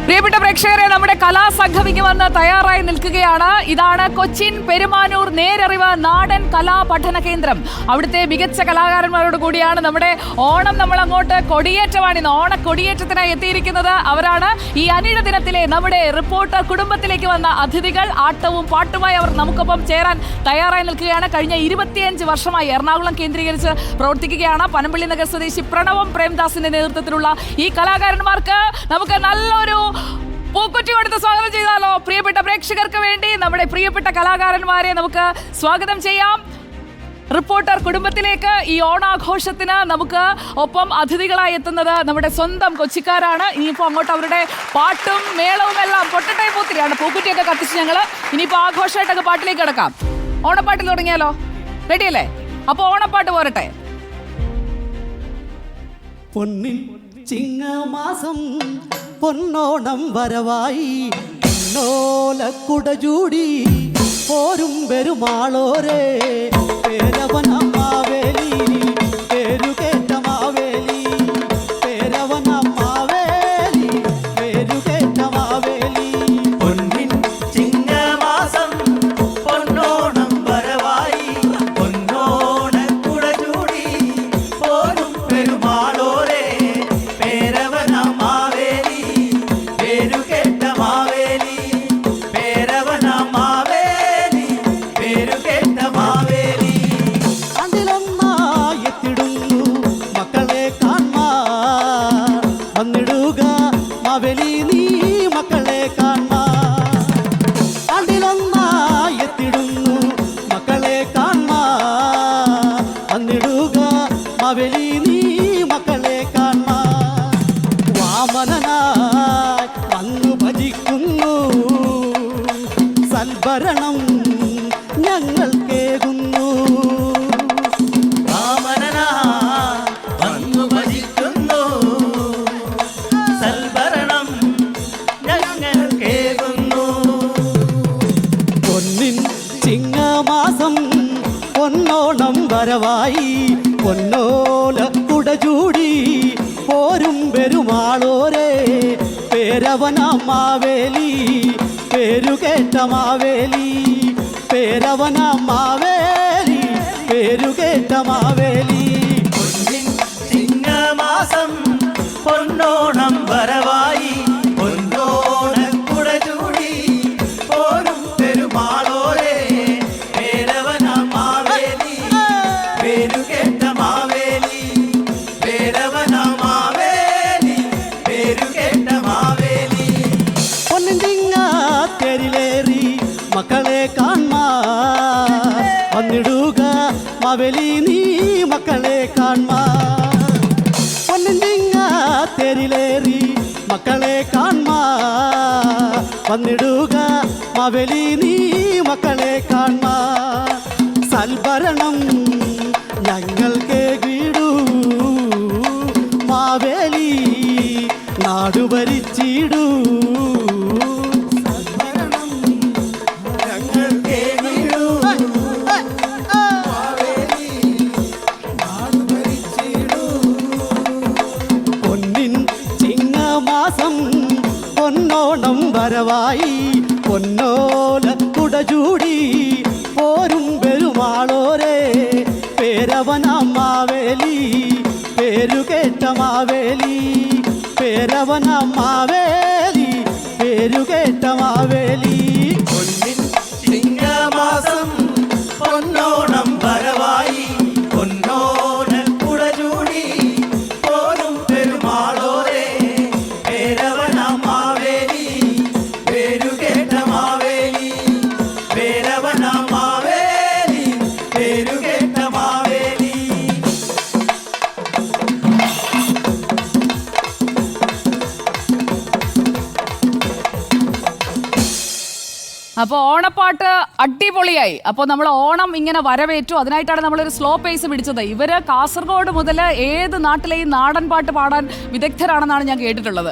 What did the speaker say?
പ്രിയപ്പെട്ട പ്രേക്ഷകരെ, നമ്മുടെ കലാസംഘമിക്ക് വന്ന് തയ്യാറായി നിൽക്കുകയാണ്. ഇതാണ് കൊച്ചിൻ പെരുമാനൂർ നേരറിവ് നാടൻ കലാ പഠന കേന്ദ്രം. അവിടുത്തെ മികച്ച കലാകാരന്മാരോട് കൂടിയാണ് നമ്മുടെ ഓണം. നമ്മൾ അങ്ങോട്ട് കൊടിയേറ്റമാണ് ഇന്ന്. ഓണ കൊടിയേറ്റത്തിനായി എത്തിയിരിക്കുന്നത് അവരാണ്. ഈ അനിഴ ദിനത്തിലെ നമ്മുടെ റിപ്പോർട്ടർ കുടുംബത്തിലേക്ക് വന്ന അതിഥികൾ. ആട്ടവും പാട്ടുമായി അവർ നമുക്കൊപ്പം ചേരാൻ തയ്യാറായി നിൽക്കുകയാണ്. കഴിഞ്ഞ 25 വർഷമായി എറണാകുളം കേന്ദ്രീകരിച്ച് പ്രവർത്തിക്കുകയാണ്. പനമ്പള്ളി നഗർ സ്വദേശി പ്രണവം പ്രേംദാസിന്റെ നേതൃത്വത്തിലുള്ള ഈ കലാകാരന്മാർക്ക് നമുക്ക് നല്ലൊരു പൂക്കുറ്റി കൊടുത്ത് സ്വാഗതം ചെയ്താലോ? പ്രിയപ്പെട്ട പ്രേക്ഷകർക്ക് വേണ്ടി നമ്മുടെ പ്രിയപ്പെട്ട കലാകാരന്മാരെ നമുക്ക് സ്വാഗതം ചെയ്യാം റിപ്പോർട്ടർ കുടുംബത്തിലേക്ക്. ഈ ഓണാഘോഷത്തിന് നമുക്ക് ഒപ്പം അതിഥികളായി എത്തുന്നത് നമ്മുടെ സ്വന്തം കൊച്ചിക്കാരാണ്. ഇനിയിപ്പോൾ അങ്ങോട്ട് അവരുടെ പാട്ടും മേളവും എല്ലാം പൊട്ടട്ടേ പൂത്തിരിയാണ്. പൂക്കുറ്റിയൊക്കെ കത്തിച്ച് ഞങ്ങൾ ഇനിയിപ്പോൾ ആഘോഷമായിട്ടൊക്കെ പാട്ടിലേക്ക് കിടക്കാം. ഓണപ്പാട്ടിൽ തുടങ്ങിയാലോ? റെഡിയല്ലേ? അപ്പോൾ ഓണപ്പാട്ട് പോരട്ടെ. പൊന്നിൻ ചിങ്ങമാസം പൊന്നോണം വരവായി, പൊന്നോലക്കുടചൂടി പോരും പെരുമാളോരേ, പേരവനമ്മാവേലി പേരുകേറ്റ മാവേലി, പേരവനമ്മാവേലി പേരുകേറ്റ മാവേലി. പൊന്നിൻ ചിങ്ങമാസം പൊന്നോണം വരവായി, പൊന്നോണക്കുടചൂടി പോരും പെരുമാളോരേ, പേരവനമ്മാവേലി പേരുകേറ്റ മാവേലി, പേരവനമ്മാവേലി പേരുകേറ്റ മാവേലി. അതിലൊന്നായി എത്തിടുന്നു മക്കളെ കാൺമാൻ, വന്നിടുക മാവേലി നീ മക്കളെ കാൺമാൻ. അതിലൊന്നായി എത്തിടുന്നു മക്കളെ കാൺമാൻ, വന്നിടുക മാവേലി നീ മക്കളെ കാൺമാൻ. വാമനനായി വന്നു ഭജിക്കുന്നു, സൽഭരണം ഞങ്ങൾ കേകുന്നു. വാമനനാ വന്നു ഭജിക്കുന്നു, സൽഭരണം ഞങ്ങൾ കേൾക്കുന്നു. പൊന്നിൻ ചിങ്ങമാസം പൊന്നോണം വരവായി, പൊന്നോല കുടചൂടി പോരും പെരുമാളോരേ, പേരവനമ്മാവേലി പേരുകേറ്റ മാവേലി, പേരവനമ്മാവേലി പേരുകേറ്റ മാവേലി. പൊന്നിൻ ചിങ്ങമാസം പൊന്നോണം വരവായി, പൊന്നോണക്കുടചൂടി പോരും പെരുമാളോരേ, പേരവനമ്മാവേലി പേരുകേറ്റ മാവേലി, പേരവനമ്മാവേലി പേരുകേറ്റ മാവേലി. പൊന്നിൻ ചിങ്ങത്തേരിലേറി മക്കളെ കാൺമാൻ, വന്നിടുക മാവേലി നീ മക്കളെ കാൺമാൻ. പൊന്നിൻ ചിങ്ങത്തേരിലേറി മക്കളെ കാൺമാൻ, വന്നിടുക മാവേലി നീ മക്കളെ കാൺമാൻ. സൽഭരണം ഞങ്ങൾ കേകിടൂ മാവേലി നാടു ഭരിച്ചിടൂ. ഞങ്ങൾ കേൾവിടൂ മാവേലി നാടു ഭരിച്ചിടൂ. പൊന്നിൻ ചിങ്ങമാസം പൊന്നോണം വരവായി, പൊന്നോല കുടചൂടി പോരും പെരുമാളോരേ, പേരവനമ്മാവേലി പേരുകേറ്റ മാവേലി, പേരവനമ്മാവേലി പേരുകേറ്റ മാവേലി. പൊന്നിൻ ചിങ്ങമാസം പൊന്നോണം വരവായി, പൊന്നോണക്കുടചൂടി പോരും പെരുമാളോരേ, പേരവനമ്മാവേലി പേരുകേറ്റ മാവേലി, പേരവനമ്മാവേലി പേരുകേറ്റ മാവേലി. അപ്പോൾ ഓണപ്പാട്ട് അടിപൊളിയായി. അപ്പോൾ നമ്മൾ ഓണം ഇങ്ങനെ വരവേറ്റു. അതിനായിട്ടാണ് നമ്മളൊരു സ്ലോ പേസ് പിടിച്ചത്. ഇവർ കാസർഗോഡ് മുതൽ ഏത് നാട്ടിലെയും നാടൻ പാട്ട് പാടാൻ വിദഗ്ധരാണെന്നാണ് ഞാൻ കേട്ടിട്ടുള്ളത്.